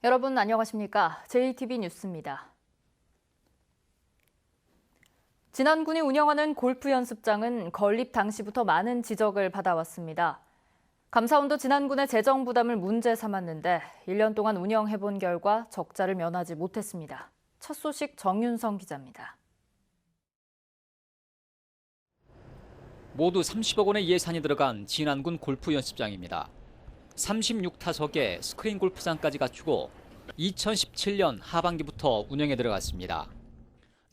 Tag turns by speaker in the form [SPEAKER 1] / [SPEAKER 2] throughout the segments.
[SPEAKER 1] 여러분 안녕하십니까? JTB 뉴스입니다. 진안군이 운영하는 골프 연습장은 건립 당시부터 많은 지적을 받아왔습니다. 감사원도 진안군의 재정 부담을 문제 삼았는데 1년 동안 운영해본 결과 적자를 면하지 못했습니다. 첫 소식 정윤성 기자입니다.
[SPEAKER 2] 모두 30억 원의 예산이 들어간 진안군 골프 연습장입니다. 36타석에 스크린 골프장까지 갖추고 2017년 하반기부터 운영에 들어갔습니다.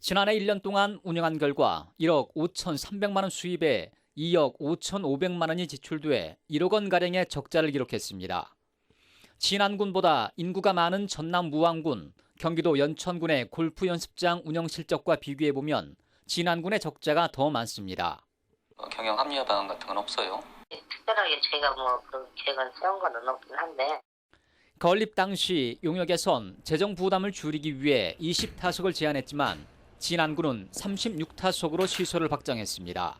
[SPEAKER 2] 지난해 1년 동안 운영한 결과 1억 5,300만 원 수입에 2억 5,500만 원이 지출돼 1억 원가량의 적자를 기록했습니다. 진안군보다 인구가 많은 전남 무안군, 경기도 연천군의 골프 연습장 운영 실적과 비교해보면 진안군의 적자가 더 많습니다.
[SPEAKER 3] 경영 합리화 방안 같은 건 없어요?
[SPEAKER 4] 특별하게 저희가 그런 계획을 세운 건 없긴 한데.
[SPEAKER 2] 건립 당시 용역에선 재정 부담을 줄이기 위해 20타석을 제한했지만 진안군은 36타석으로 시설을 확장했습니다.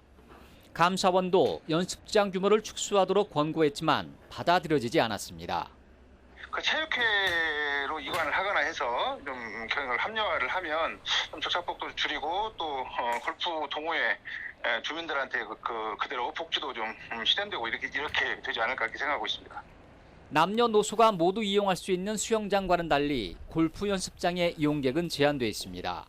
[SPEAKER 2] 감사원도 연습장 규모를 축소하도록 권고했지만 받아들여지지 않았습니다.
[SPEAKER 5] 체육회로 이관을 하거나 해서 좀 경영을 합리화를 하면 좀 적자폭도 줄이고 또 골프 동호회 주민들한테 그대로 복지도 좀 실현되고 이렇게 되지 않을까 이렇게 생각하고 있습니다.
[SPEAKER 2] 남녀노소가 모두 이용할 수 있는 수영장과는 달리 골프 연습장의 이용객은 제한돼 있습니다.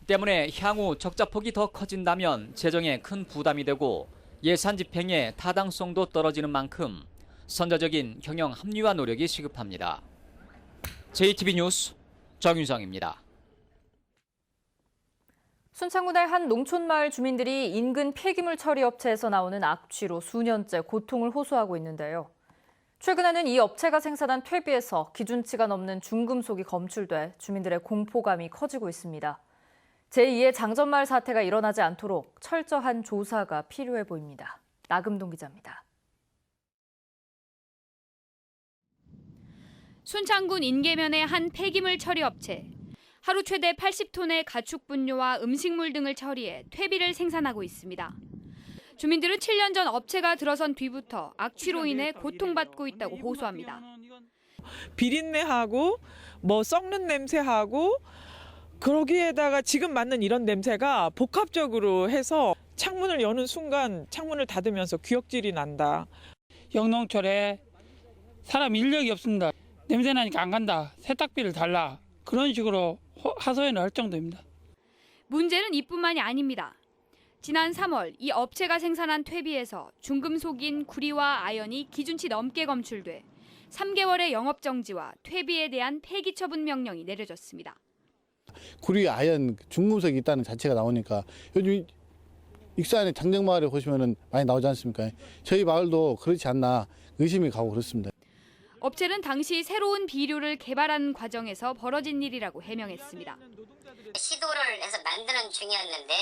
[SPEAKER 2] 때문에 향후 적자폭이 더 커진다면 재정에 큰 부담이 되고 예산 집행의 타당성도 떨어지는 만큼 선제적인 경영 합리화 노력이 시급합니다. JTB 뉴스 정윤성입니다.
[SPEAKER 1] 순창군의 한 농촌마을 주민들이 인근 폐기물 처리 업체에서 나오는 악취로 수년째 고통을 호소하고 있는데요. 최근에는 이 업체가 생산한 퇴비에서 기준치가 넘는 중금속이 검출돼 주민들의 공포감이 커지고 있습니다. 제2의 장전마을 사태가 일어나지 않도록 철저한 조사가 필요해 보입니다. 나금동 기자입니다.
[SPEAKER 6] 순창군 인계면의 한 폐기물 처리 업체. 하루 최대 80톤의 가축 분뇨와 음식물 등을 처리해 퇴비를 생산하고 있습니다. 주민들은 7년 전 업체가 들어선 뒤부터 악취로 인해 고통받고 있다고 호소합니다.
[SPEAKER 7] 비린내하고 썩는 냄새하고 그러기에다가 지금 맡는 이런 냄새가 복합적으로 해서 창문을 여는 순간 창문을 닫으면서 귀역질이 난다.
[SPEAKER 8] 영농철에 사람 인력이 없습니다. 냄새 나니까 안 간다. 세탁비를 달라. 그런 식으로 하소연을 할 정도입니다.
[SPEAKER 6] 문제는 이뿐만이 아닙니다. 지난 3월 이 업체가 생산한 퇴비에서 중금속인 구리와 아연이 기준치 넘게 검출돼 3개월의 영업정지와 퇴비에 대한 폐기 처분 명령이 내려졌습니다.
[SPEAKER 9] 구리, 아연, 중금속이 있다는 자체가 나오니까 요즘 익산의 장정마을에 보시면 많이 나오지 않습니까? 저희 마을도 그렇지 않나 의심이 가고 그렇습니다.
[SPEAKER 6] 업체는 당시 새로운 비료를 개발하는 과정에서 벌어진 일이라고 해명했습니다.
[SPEAKER 4] 시도를 해서 만드는 중이었는데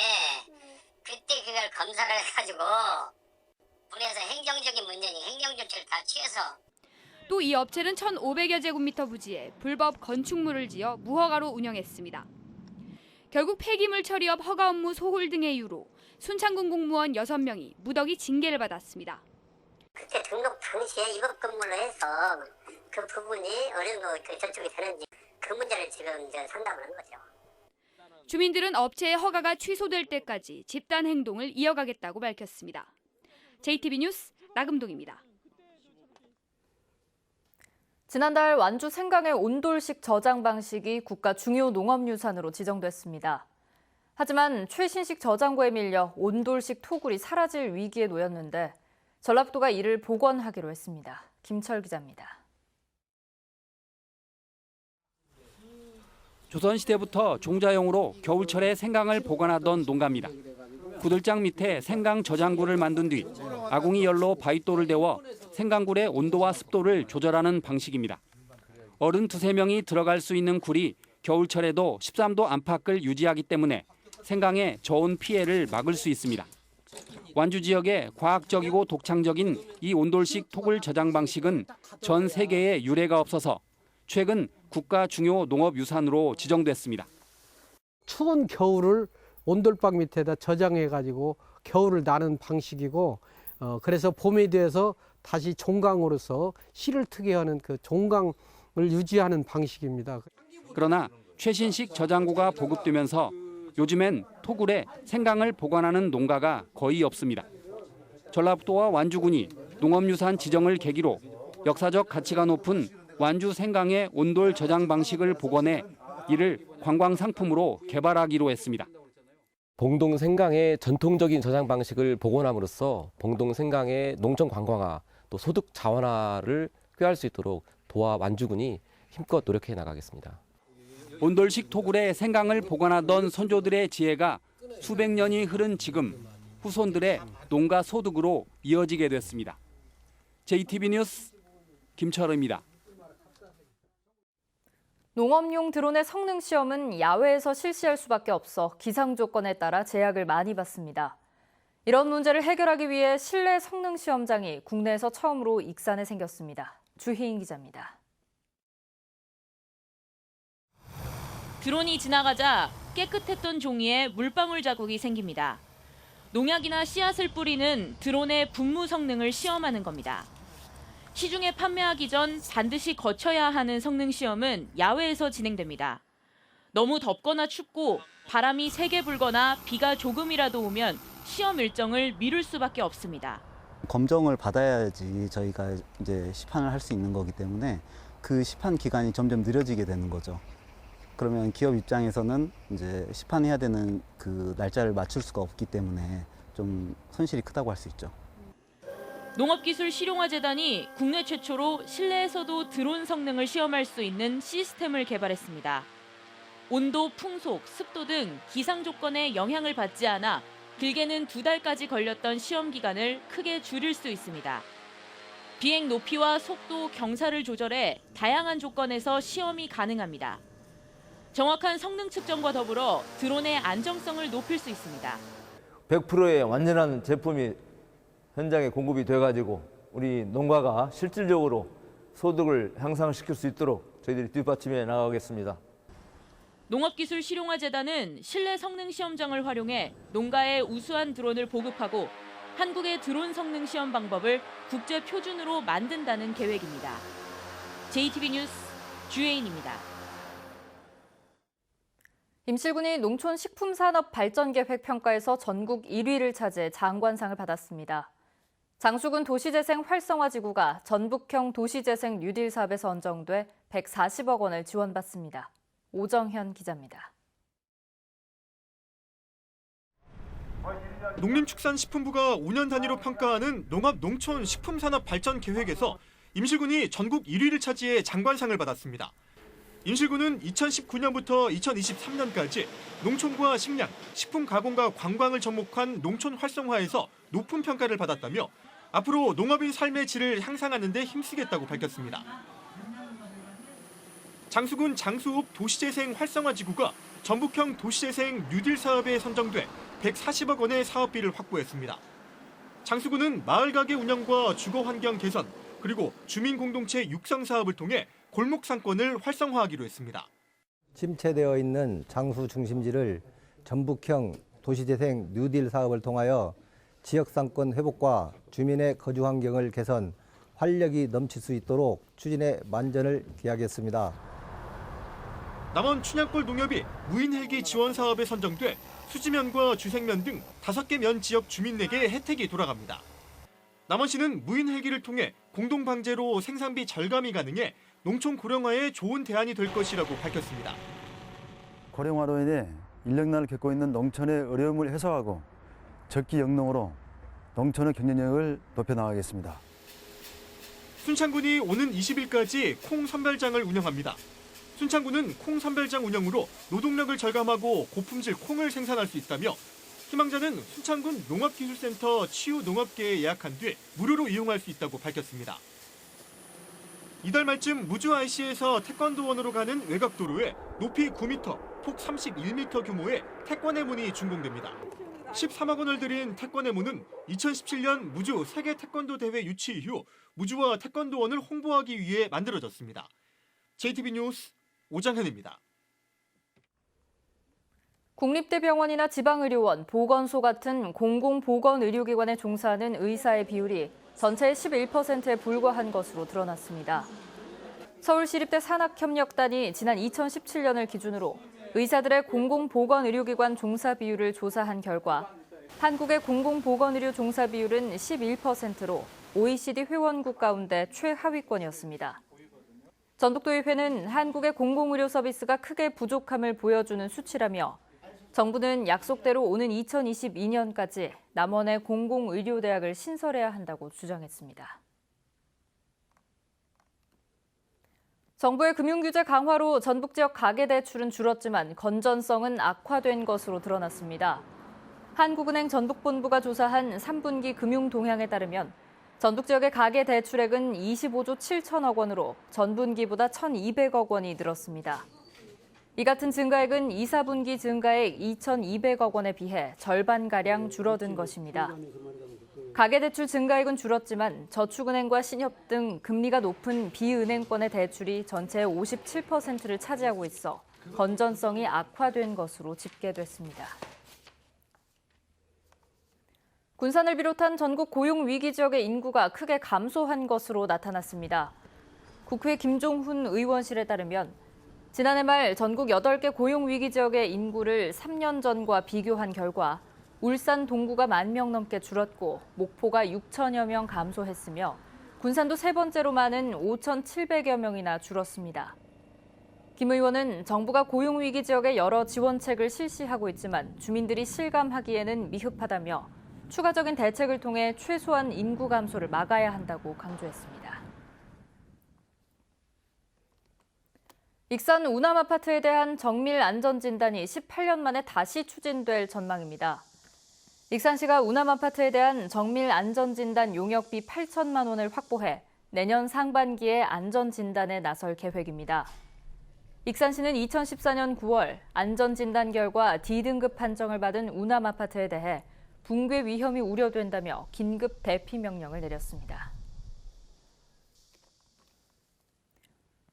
[SPEAKER 4] 그때 그걸 검사를 해가지고 분해서 행정적인 문제니 행정조치를 다 취해서.
[SPEAKER 6] 또 이 업체는 1,500여 제곱미터 부지에 불법 건축물을 지어 무허가로 운영했습니다. 결국 폐기물 처리업 허가 업무 소홀 등의 이유로 순창군 공무원 6명이 무더기 징계를 받았습니다.
[SPEAKER 4] 그때 등록 당시에 입업 건물로 해서 그 부분이 어느 정도 저쪽이 되는지 그 문제를 지금 이제 상담을 한 거죠.
[SPEAKER 6] 주민들은 업체의 허가가 취소될 때까지 집단 행동을 이어가겠다고 밝혔습니다. JTB 뉴스 나금동입니다.
[SPEAKER 1] 지난달 완주 생강의 온돌식 저장 방식이 국가 중요 농업유산으로 지정됐습니다. 하지만 최신식 저장고에 밀려 온돌식 토굴이 사라질 위기에 놓였는데 전라북도가 이를 복원하기로 했습니다. 김철 기자입니다.
[SPEAKER 10] 조선시대부터 종자용으로 겨울철에 생강을 보관하던 농가입니다. 구들장 밑에 생강 저장고를 만든 뒤 아궁이 열로 바위돌을 데워 생강굴의 온도와 습도를 조절하는 방식입니다. 어른 2~3명이 들어갈 수 있는 굴이 겨울철에도 13도 안팎을 유지하기 때문에 생강의 저온 피해를 막을 수 있습니다. 완주 지역의 과학적이고 독창적인 이 온돌식 토굴 저장 방식은 전 세계에 유례가 없어서 최근 국가 중요 농업유산으로 지정됐습니다.
[SPEAKER 11] 추운 겨울을 온돌방 밑에다 저장해가지고 겨울을 나는 방식이고 그래서 봄이 돼서 다시 종강으로서 씨를 트게 하는 그 종강 유지하는 방식입니다.
[SPEAKER 10] 그러나 최신식 저장고가 보급되면서 요즘엔 토굴에 생강을 보관하는 농가가 거의 없습니다. 전라북도와 완주군이 농업유산 지정을 계기로 역사적 가치가 높은 완주 생강의 온돌 저장 방식을 복원해 이를 관광 상품으로 개발하기로 했습니다.
[SPEAKER 12] 봉동 생강의 전통적인 저장 방식을 복원함으로써 봉동 생강의 농촌 관광화 또 소득 자원화를 꾀할 수 있도록 도와 완주군이 힘껏 노력해 나가겠습니다.
[SPEAKER 10] 온돌식 토굴에 생강을 보관하던 선조들의 지혜가 수백 년이 흐른 지금 후손들의 농가 소득으로 이어지게 됐습니다. JTB 뉴스 김철우입니다.
[SPEAKER 1] 농업용 드론의 성능 시험은 야외에서 실시할 수밖에 없어 기상 조건에 따라 제약을 많이 받습니다. 이런 문제를 해결하기 위해 실내 성능 시험장이 국내에서 처음으로 익산에 생겼습니다. 주희인 기자입니다.
[SPEAKER 13] 드론이 지나가자 깨끗했던 종이에 물방울 자국이 생깁니다. 농약이나 씨앗을 뿌리는 드론의 분무 성능을 시험하는 겁니다. 시중에 판매하기 전 반드시 거쳐야 하는 성능 시험은 야외에서 진행됩니다. 너무 덥거나 춥고 바람이 세게 불거나 비가 조금이라도 오면 시험 일정을 미룰 수밖에 없습니다.
[SPEAKER 14] 검정을 받아야지 저희가 이제 시판을 할 수 있는 거기 때문에 그 시판 기간이 점점 느려지게 되는 거죠. 그러면 기업 입장에서는 이제 시판해야 되는 그 날짜를 맞출 수가 없기 때문에 좀 손실이 크다고 할 수 있죠.
[SPEAKER 13] 농업기술실용화재단이 국내 최초로 실내에서도 드론 성능을 시험할 수 있는 시스템을 개발했습니다. 온도, 풍속, 습도 등 기상 조건에 영향을 받지 않아 길게는 2달까지 걸렸던 시험 기간을 크게 줄일 수 있습니다. 비행 높이와 속도, 경사를 조절해 다양한 조건에서 시험이 가능합니다. 정확한 성능 측정과 더불어 드론의 안정성을 높일 수 있습니다.
[SPEAKER 15] 100%의 완전한 제품이 현장에 공급이 돼가지고 우리 농가가 실질적으로 소득을 향상시킬 수 있도록 저희들이 뒷받침해 나가겠습니다.
[SPEAKER 13] 농업기술실용화재단은 실내 성능 시험장을 활용해 농가에 우수한 드론을 보급하고 한국의 드론 성능 시험 방법을 국제 표준으로 만든다는 계획입니다. JTB 뉴스 주혜인입니다.
[SPEAKER 1] 임실군이 농촌식품산업발전계획 평가에서 전국 1위를 차지해 장관상을 받았습니다. 장수군 도시재생 활성화지구가 전북형 도시재생 뉴딜 사업에 선정돼 140억 원을 지원받습니다. 오정현 기자입니다.
[SPEAKER 16] 농림축산식품부가 5년 단위로 평가하는 농업-농촌-식품산업발전계획에서 임실군이 전국 1위를 차지해 장관상을 받았습니다. 임실군은 2019년부터 2023년까지 농촌과 식량, 식품 가공과 관광을 접목한 농촌 활성화에서 높은 평가를 받았다며 앞으로 농업인 삶의 질을 향상하는 데 힘쓰겠다고 밝혔습니다. 장수군 장수읍 도시재생 활성화지구가 전북형 도시재생 뉴딜 사업에 선정돼 140억 원의 사업비를 확보했습니다. 장수군은 마을 가게 운영과 주거 환경 개선, 그리고 주민 공동체 육성 사업을 통해 골목 상권을 활성화하기로 했습니다.
[SPEAKER 17] 침체되어 있는 장수 중심지를 전북형 도시재생 뉴딜 사업을 통하여 지역 상권 회복과 주민의 거주 환경을 개선, 활력이 넘칠 수 있도록 추진에 만전을 기하겠습니다.
[SPEAKER 16] 남원 춘향골 농협이 무인 헬기 지원 사업에 선정돼 수지면과 주생면 등 5개 면 지역 주민에게 혜택이 돌아갑니다. 남원시는 무인 헬기를 통해 공동 방제로 생산비 절감이 가능해 농촌 고령화에 좋은 대안이 될 것이라고 밝혔습니다.
[SPEAKER 18] 고령화로 인해 인력난을 겪고 있는 농촌의 어려움을 해소하고 적기 영농으로 농촌의 경쟁력을 높여나가겠습니다.
[SPEAKER 16] 순창군이 오는 20일까지 콩 선별장을 운영합니다. 순창군은 콩 선별장 운영으로 노동력을 절감하고 고품질 콩을 생산할 수 있다며 희망자는 순창군 농업기술센터 치유농업계에 예약한 뒤 무료로 이용할 수 있다고 밝혔습니다. 이달 말쯤 무주 IC에서 태권도원으로 가는 외곽도로에 높이 9m, 폭 31m 규모의 태권의 문이 준공됩니다. 13억 원을 들인 태권의 문은 2017년 무주 세계 태권도 대회 유치 이후 무주와 태권도원을 홍보하기 위해 만들어졌습니다. JTB 뉴스 오장현입니다.
[SPEAKER 1] 국립대병원이나 지방의료원, 보건소 같은 공공보건의료기관에 종사하는 의사의 비율이 전체의 11%에 불과한 것으로 드러났습니다. 서울시립대 산학협력단이 지난 2017년을 기준으로 의사들의 공공보건의료기관 종사 비율을 조사한 결과 한국의 공공보건의료 종사 비율은 11%로 OECD 회원국 가운데 최하위권이었습니다. 전북도의회는 한국의 공공의료 서비스가 크게 부족함을 보여주는 수치라며 정부는 약속대로 오는 2022년까지 남원에 공공의료대학을 신설해야 한다고 주장했습니다. 정부의 금융규제 강화로 전북 지역 가계대출은 줄었지만 건전성은 악화된 것으로 드러났습니다. 한국은행 전북본부가 조사한 3분기 금융 동향에 따르면 전북 지역의 가계대출액은 25조 7천억 원으로 전분기보다 1,200억 원이 늘었습니다. 이 같은 증가액은 2, 4분기 증가액 2,200억 원에 비해 절반가량 줄어든 것입니다. 가계대출 증가액은 줄었지만 저축은행과 신협 등 금리가 높은 비은행권의 대출이 전체의 57%를 차지하고 있어 건전성이 악화된 것으로 집계됐습니다. 군산을 비롯한 전국 고용위기 지역의 인구가 크게 감소한 것으로 나타났습니다. 국회 김종훈 의원실에 따르면 지난해 말 전국 8개 고용위기 지역의 인구를 3년 전과 비교한 결과 울산 동구가 10,000명 넘게 줄었고 목포가 6천여 명 감소했으며 군산도 세 번째로 많은 5,700여 명이나 줄었습니다. 김 의원은 정부가 고용위기 지역에 여러 지원책을 실시하고 있지만 주민들이 실감하기에는 미흡하다며 추가적인 대책을 통해 최소한 인구 감소를 막아야 한다고 강조했습니다. 익산 우남 아파트에 대한 정밀 안전진단이 18년 만에 다시 추진될 전망입니다. 익산시가 우남 아파트에 대한 정밀 안전진단 용역비 8천만 원을 확보해 내년 상반기에 안전진단에 나설 계획입니다. 익산시는 2014년 9월 안전진단 결과 D등급 판정을 받은 우남 아파트에 대해 붕괴 위험이 우려된다며 긴급 대피 명령을 내렸습니다.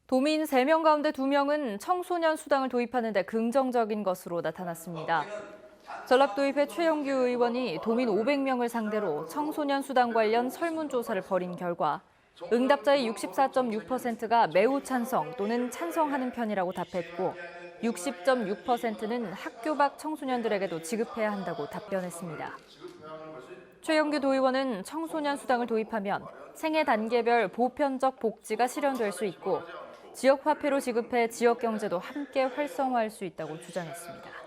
[SPEAKER 1] 도민 3명 가운데 2명은 청소년 수당을 도입하는 데 긍정적인 것으로 나타났습니다. 전북도의회 최영규 의원이 도민 500명을 상대로 청소년 수당 관련 설문조사를 벌인 결과 응답자의 64.6%가 매우 찬성 또는 찬성하는 편이라고 답했고 60.6%는 학교 밖 청소년들에게도 지급해야 한다고 답변했습니다. 최영규 도의원은 청소년 수당을 도입하면 생애 단계별 보편적 복지가 실현될 수 있고 지역 화폐로 지급해 지역 경제도 함께 활성화할 수 있다고 주장했습니다.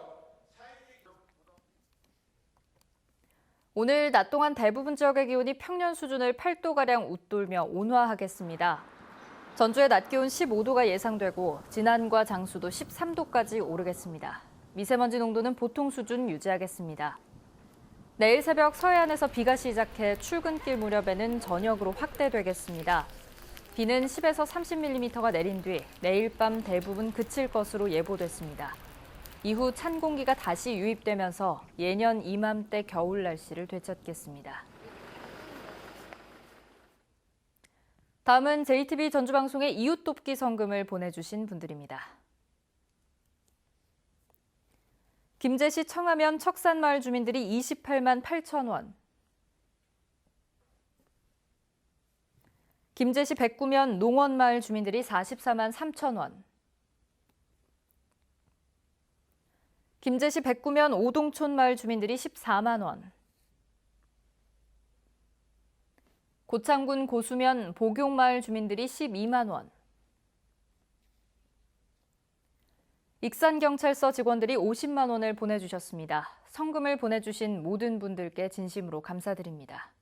[SPEAKER 1] 오늘 낮 동안 대부분 지역의 기온이 평년 수준을 8도가량 웃돌며 온화하겠습니다. 전주의 낮 기온 15도가 예상되고 진안과 장수도 13도까지 오르겠습니다. 미세먼지 농도는 보통 수준 유지하겠습니다. 내일 새벽 서해안에서 비가 시작해 출근길 무렵에는 전역으로 확대되겠습니다. 비는 10에서 30mm가 내린 뒤 내일 밤 대부분 그칠 것으로 예보됐습니다. 이후 찬 공기가 다시 유입되면서 예년 이맘때 겨울 날씨를 되찾겠습니다. 다음은 JTBC 전주방송에 이웃 돕기 성금을 보내주신 분들입니다. 김제시 청하면 척산마을 주민들이 28만 8천 원. 김제시 백구면 농원마을 주민들이 44만 3천 원. 김제시 백구면 오동촌 마을 주민들이 14만 원. 고창군 고수면 복용마을 주민들이 12만 원. 익산경찰서 직원들이 50만 원을 보내주셨습니다. 성금을 보내주신 모든 분들께 진심으로 감사드립니다.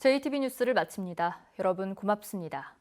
[SPEAKER 1] JTB 뉴스를 마칩니다. 여러분 고맙습니다.